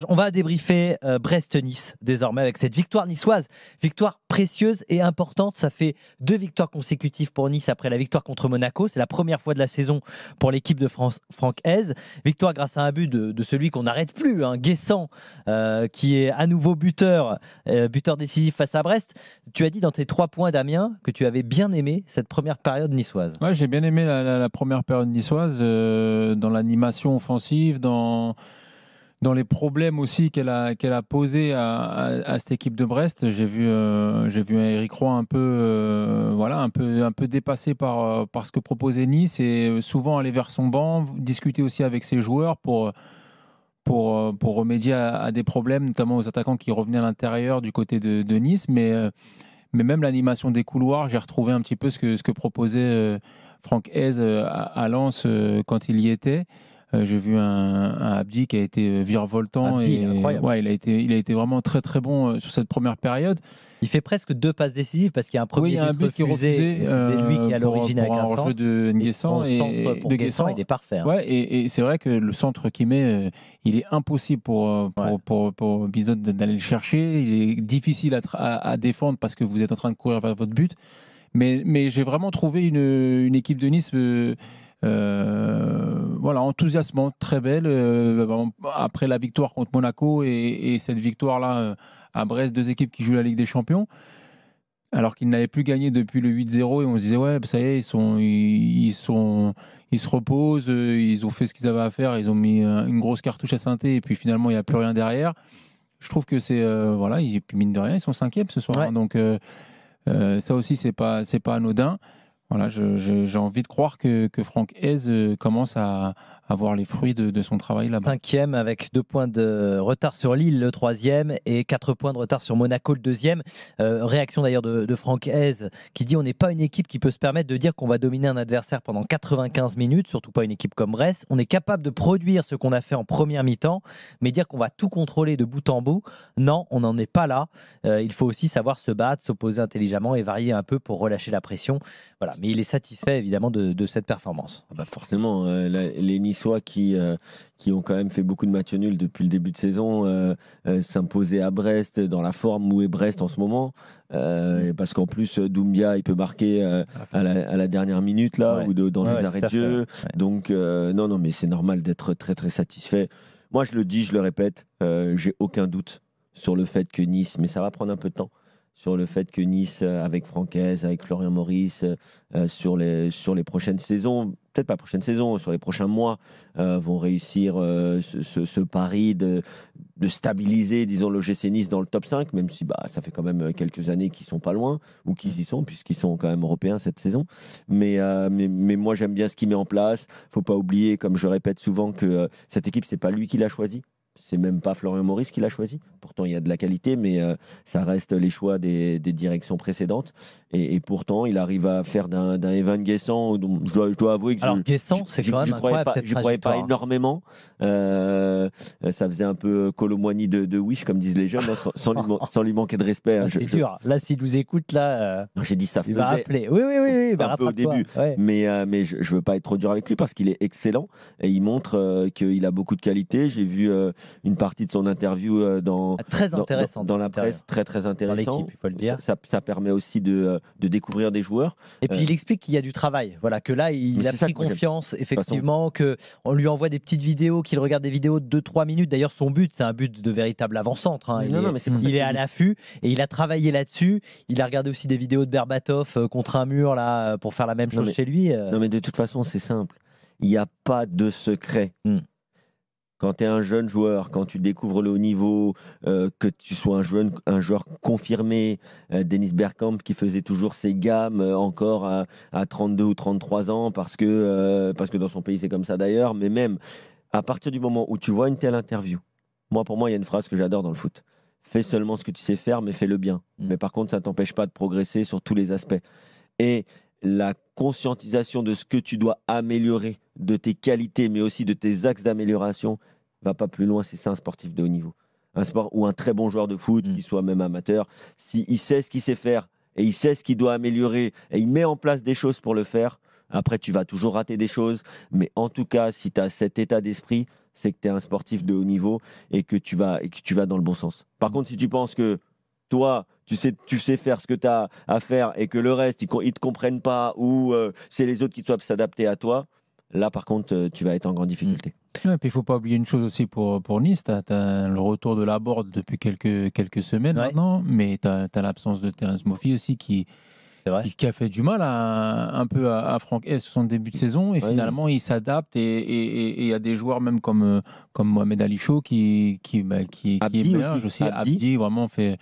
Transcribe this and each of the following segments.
On va débriefer Brest-Nice désormais avec cette victoire niçoise. Victoire précieuse et importante. Ça fait 2 victoires consécutives pour Nice après la victoire contre Monaco. C'est la première fois de la saison pour l'équipe de Franck Hez. Victoire grâce à un but de celui qu'on n'arrête plus, Guessant, qui est à nouveau buteur décisif face à Brest. Tu as dit dans tes 3 points, Damien, que tu avais bien aimé cette première période niçoise. Ouais, j'ai bien aimé la première période niçoise, dans l'animation offensive, dans les problèmes aussi qu'elle a posés à cette équipe de Brest. J'ai vu un Eric Roy un peu dépassé par ce que proposait Nice et souvent aller vers son banc, discuter aussi avec ses joueurs pour remédier à des problèmes, notamment aux attaquants qui revenaient à l'intérieur du côté de Nice. Mais même l'animation des couloirs, j'ai retrouvé un petit peu ce que proposait Franck Hez à Lens quand il y était. J'ai vu un Abdi qui a été virevoltant. Abdi, incroyable. Ouais, il a été vraiment très très bon sur cette première période. Il fait presque 2 passes décisives parce qu'il y a un premier but qui est refusé. C'était lui qui est à l'origine avec un hors-jeu de Nguessan et de Guessant, il est parfait. Ouais, et c'est vrai que le centre qu'il met, il est impossible pour Bizot d'aller le chercher. Il est difficile à défendre parce que vous êtes en train de courir vers votre but. Mais j'ai vraiment trouvé une équipe de Nice enthousiasmante, très belle. Après la victoire contre Monaco et cette victoire-là à Brest, 2 équipes qui jouent la Ligue des Champions, alors qu'ils n'avaient plus gagné depuis le 8-0 et on se disait ouais, ça y est, ils se reposent, ils ont fait ce qu'ils avaient à faire, ils ont mis une grosse cartouche à Saint-Étienne et puis finalement il n'y a plus rien derrière. Je trouve que c'est mine de rien, ils sont 5e ce soir, ouais. Donc ça aussi c'est pas anodin. Voilà, j'ai envie de croire que Franck Hez commence à voir les fruits de son travail là-bas. 5e avec 2 points de retard sur Lille, le 3e, et 4 points de retard sur Monaco, le 2e. Réaction d'ailleurs de Franck Hez qui dit on n'est pas une équipe qui peut se permettre de dire qu'on va dominer un adversaire pendant 95 minutes, surtout pas une équipe comme Brest. On est capable de produire ce qu'on a fait en première mi-temps, mais dire qu'on va tout contrôler de bout en bout, non, on n'en est pas là. Il faut aussi savoir se battre, s'opposer intelligemment et varier un peu pour relâcher la pression. Voilà, mais il est satisfait évidemment de cette performance. Ah bah forcément, les Niçois qui ont quand même fait beaucoup de matchs nuls depuis le début de saison, s'imposer à Brest dans la forme où est Brest en ce moment, parce qu'en plus Doumbia il peut marquer à la dernière minute là, Ouais. ou dans les arrêts de jeu. Ouais. Donc non, mais c'est normal d'être très très satisfait. Moi je le dis, je le répète, j'ai aucun doute sur le fait que Nice, mais ça va prendre un peu de temps, sur le fait que Nice, avec Franck Hez, avec Florian Maurice, sur les prochaines saisons, peut-être pas prochaine saison, sur les prochains mois, vont réussir ce pari de stabiliser, disons, l'OGC Nice dans le top 5, même si ça fait quand même quelques années qu'ils sont pas loin, ou qu'ils y sont, puisqu'ils sont quand même européens cette saison. Mais moi, j'aime bien ce qu'il met en place. Faut pas oublier, comme je répète souvent, que cette équipe, c'est pas lui qui l'a choisie. C'est même pas Florian Maurice qui l'a choisi. Pourtant, il y a de la qualité, mais ça reste les choix des directions précédentes. Et pourtant, il arrive à faire d'un Evan Guessant, dont je dois avouer que Guessant, c'est quand même incroyable. Je ne croyais pas énormément. Ça faisait un peu Colomboigny de Wish, comme disent les jeunes, sans lui manquer de respect. C'est dur. Là, s'il nous écoute, là, non, j'ai dit ça. Il va rappeler. Oui, un peu au début. Ouais. Mais je ne veux pas être trop dur avec lui parce qu'il est excellent et il montre qu'il a beaucoup de qualité. J'ai vu une partie de son interview dans la presse, très très intéressant. Dans l'équipe, il faut le dire. Ça permet aussi de découvrir des joueurs. Et puis il explique qu'il y a du travail. Voilà, que là, il a pris confiance, effectivement, qu'on lui envoie des petites vidéos, qu'il regarde des vidéos de 2-3 minutes. D'ailleurs, son but, c'est un but de véritable avant-centre. Il est à l'affût et il a travaillé là-dessus. Il a regardé aussi des vidéos de Berbatov contre un mur là, pour faire la même chose chez lui. Non, mais de toute façon, c'est simple. Il n'y a pas de secret. Quand tu es un jeune joueur, quand tu découvres le haut niveau, que tu sois un joueur confirmé, Dennis Bergkamp qui faisait toujours ses gammes encore à 32 ou 33 ans, parce que dans son pays c'est comme ça d'ailleurs, mais même à partir du moment où tu vois une telle interview, pour moi il y a une phrase que j'adore dans le foot: fais seulement ce que tu sais faire, mais fais-le bien. Mais par contre, ça ne t'empêche pas de progresser sur tous les aspects. Et la conscientisation de ce que tu dois améliorer, de tes qualités, mais aussi de tes axes d'amélioration, va pas plus loin si c'est un sportif de haut niveau. Un sport ou un très bon joueur de foot, qui soit même amateur, s'il sait ce qu'il sait faire et il sait ce qu'il doit améliorer et il met en place des choses pour le faire, Après, tu vas toujours rater des choses, mais en tout cas, si tu as cet état d'esprit, c'est que tu es un sportif de haut niveau et que tu vas dans le bon sens. Par contre, si tu penses que toi, tu sais faire ce que tu as à faire et que le reste, ils ne te comprennent pas ou c'est les autres qui doivent s'adapter à toi, là, par contre, tu vas être en grande difficulté. Ouais, puis il ne faut pas oublier une chose aussi pour Nice, tu as le retour de Laborde depuis quelques semaines maintenant, mais tu as l'absence de Terence Moffi aussi qui a fait du mal un peu à Franck S sur son début de saison, et finalement il s'adapte, et il y a des joueurs même comme Mohamed Ali Chaud qui émerge aussi. Abdi vraiment fait...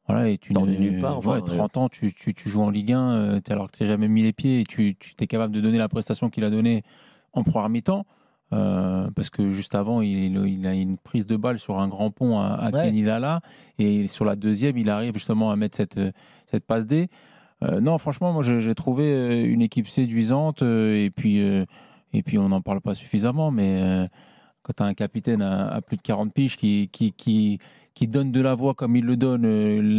Voilà, et tu nulle part, enfin, 30 ans, tu joues en Ligue 1 alors que tu n'as jamais mis les pieds, et tu es capable de donner la prestation qu'il a donnée en première mi-temps. Parce que juste avant, il a une prise de balle sur un grand pont à Kenilala, et sur la deuxième, il arrive justement à mettre cette passe D. Non, franchement, moi j'ai trouvé une équipe séduisante, et puis on n'en parle pas suffisamment, mais quand tu as un capitaine à plus de 40 piges qui donne de la voix comme il le donne,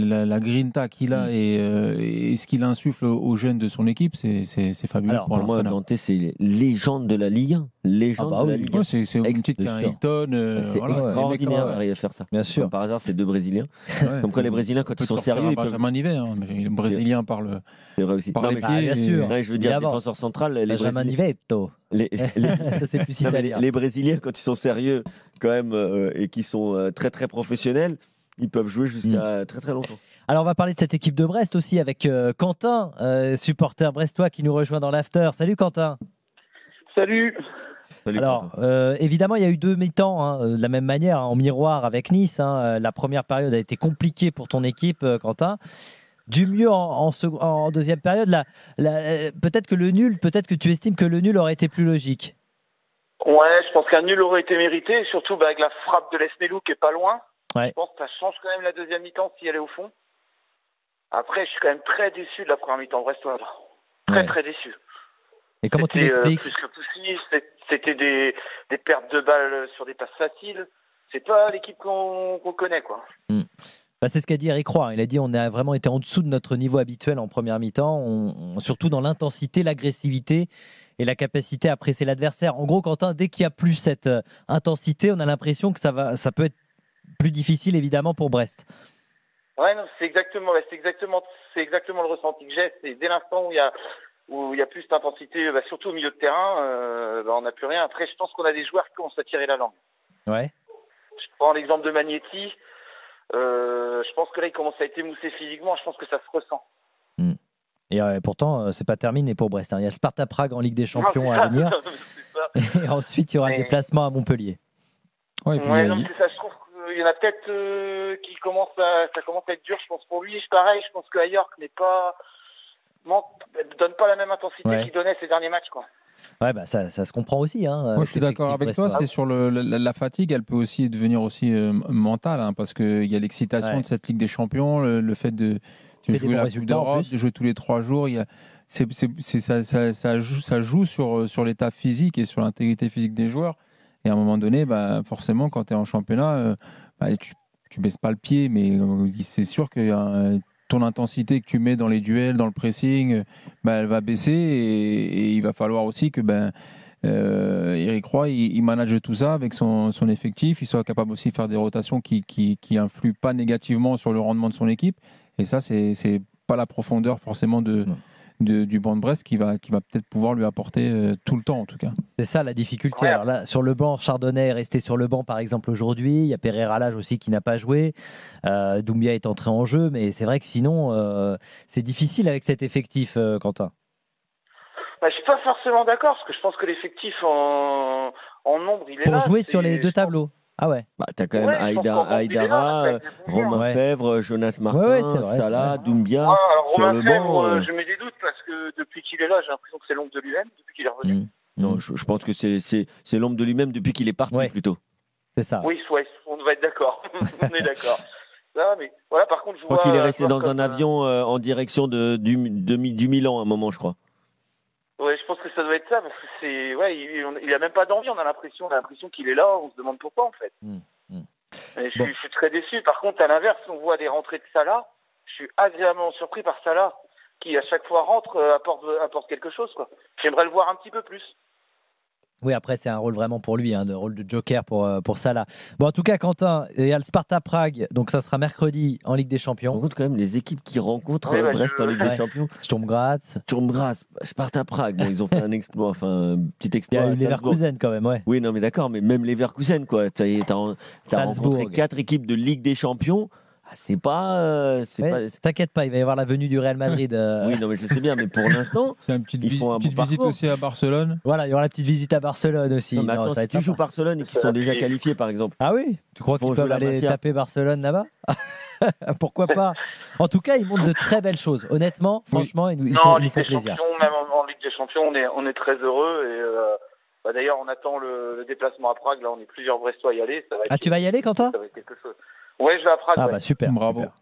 la grinta qu'il a, et ce qu'il insuffle aux jeunes de son équipe, c'est fabuleux. Alors, pour moi, Dante, c'est légende de la Ligue 1. Légende de la Ligue 1. C'est au même titre qu'un Hilton. C'est extraordinaire d'arriver à faire ça. Bien sûr. Comme par hasard, c'est deux Brésiliens. Comme quoi, les Brésiliens, quand ils sont sérieux, ils peuvent... Benjamin Nivet, les Brésiliens parlent. C'est vrai aussi. Bien sûr. Je veux dire, défenseur central, les Benjamin Nivetto. Ça, c'est plus italien. Les Brésiliens, quand ils sont sérieux, quand même, et qui sont très très professionnels, ils peuvent jouer jusqu'à très très longtemps. Alors on va parler de cette équipe de Brest aussi avec Quentin, supporter brestois qui nous rejoint dans l'after. Salut Quentin. Salut. Alors évidemment il y a eu deux mi-temps de la même manière, en miroir avec Nice. La première période a été compliquée pour ton équipe, Quentin. Du mieux en deuxième période, peut-être que tu estimes que le nul aurait été plus logique. Ouais, je pense qu'un nul aurait été mérité, surtout avec la frappe de Lesmelou qui est pas loin. Ouais. Je pense que ça change quand même la deuxième mi-temps si elle est au fond. Après, je suis quand même très déçu de la première mi-temps brestoise. Très déçu. Et comment tu l'expliques? Plus que poussif, c'était des pertes de balles sur des passes faciles. C'est pas l'équipe qu'on connaît, quoi. C'est ce qu'a dit Eric Roy. Il a dit on a vraiment été en dessous de notre niveau habituel en première mi-temps, surtout dans l'intensité, l'agressivité et la capacité à presser l'adversaire. En gros, Quentin, dès qu'il n'y a plus cette intensité, on a l'impression que ça peut être plus difficile évidemment pour Brest. Ouais, non, c'est exactement le ressenti que j'ai. C'est dès l'instant où il y a plus d'intensité, surtout au milieu de terrain, on n'a plus rien. Après, je pense qu'on a des joueurs qui commencent à tirer la langue. Ouais. Je prends l'exemple de Magnetti. Je pense que là, il commence à être émoussé physiquement. Je pense que ça se ressent. Et pourtant, c'est pas terminé pour Brest. Il y a le Sparta Prague en Ligue des Champions à venir. Et ensuite, il y aura le déplacement à Montpellier. C'est ça. Je trouve qu'il y en a peut-être ça commence à être dur, je pense, pour lui. Pareil, je pense que York donne pas la même intensité qu'il donnait ces derniers matchs, quoi. Ouais, ça se comprend aussi. Moi, je suis d'accord avec toi. C'est sur la fatigue, elle peut aussi devenir aussi mentale, parce qu'il y a l'excitation de cette Ligue des Champions, le fait de jouer la Coupe d'Europe, de jouer tous les 3 jours. Ça joue sur l'état physique et sur l'intégrité physique des joueurs. Et à un moment donné, forcément, quand tu es en championnat, tu baisses pas le pied, mais c'est sûr que ton intensité que tu mets dans les duels, dans le pressing, elle va baisser, et il va falloir aussi que Eric Roy il manage tout ça avec son effectif, il soit capable aussi de faire des rotations qui influent pas négativement sur le rendement de son équipe. Et ça, c'est pas la profondeur forcément du banc de Brest qui va peut-être pouvoir lui apporter tout le temps, en tout cas. C'est ça la difficulté. Alors là, sur le banc, Chardonnay est resté sur le banc par exemple aujourd'hui. Il y a Pereira Lage aussi qui n'a pas joué. Doumbia est entré en jeu, mais c'est vrai que sinon, c'est difficile avec cet effectif, Quentin. Je suis pas forcément d'accord, parce que je pense que l'effectif en nombre, il est là. Pour jouer sur les deux tableaux. Ah ouais. T'as quand même Aïdara, Romain Fèvre, Jonas Martin, Salah, Doumbia. Romain Fèvre, je mets des doutes parce que depuis qu'il est là, j'ai l'impression que c'est l'ombre de lui-même depuis qu'il est revenu. Non, je pense que c'est l'ombre de lui-même depuis qu'il est parti plutôt. C'est ça. Oui, on va être d'accord. On est d'accord. Non, mais voilà, par contre, je crois qu'il est resté dans un avion en direction du Milan à un moment, je crois. Ouais, je pense que ça doit être ça, parce que il a même pas d'envie, on a l'impression qu'il est là, on se demande pourquoi en fait. Je suis très déçu. Par contre, à l'inverse, on voit des rentrées de Salah, je suis agréablement surpris par Salah, qui à chaque fois rentre, apporte quelque chose, quoi. J'aimerais le voir un petit peu plus. Oui, après, c'est un rôle vraiment pour lui, un rôle de joker pour Salah. Bon, en tout cas, Quentin, il y a le Sparta Prague, donc ça sera mercredi en Ligue des On Champions. rencontre quand même les équipes qui rencontrent Oui, bah, Brest en Ligue Ouais. des Champions. Sturm Graz. Sturm Graz, Sparta Prague, bon, ils ont fait un exploit, enfin, un petit Il y exploit a à eu Salzbourg. Leverkusen quand même, ouais. Oui, non, mais d'accord, mais même Leverkusen, quoi. T'as Salzbourg. rencontré 4 équipes de Ligue des Champions. Ah, c'est pas. Ouais, t'inquiète pas, il va y avoir la venue du Real Madrid. Oui, non, mais je sais bien, mais pour l'instant, Il y a une petite, ils font un petite bon visite parcours. aussi à Barcelone. Voilà, il y aura la petite visite à Barcelone aussi. Non, mais Non, attends, ça va si être tu joues sympa. Barcelone et qu'ils sont déjà qualifiés, par exemple. Ah oui, tu crois Ils vont qu'ils peuvent jouer la aller Masia. taper Barcelone là-bas? Pourquoi pas? En tout cas, ils montrent de très belles choses. Honnêtement, franchement, ils nous Non, en ils nous Ligue font des plaisir. Champions, même en Ligue des Champions, on est très heureux. Et d'ailleurs, on attend le déplacement à Prague. Là, on est plusieurs Brestois à y aller. Ça va être, Ah, tu vas y aller, Quentin? ça va être quelque chose. Ouais, je vais à Prague. Ah ouais. bah super. Bravo. Super.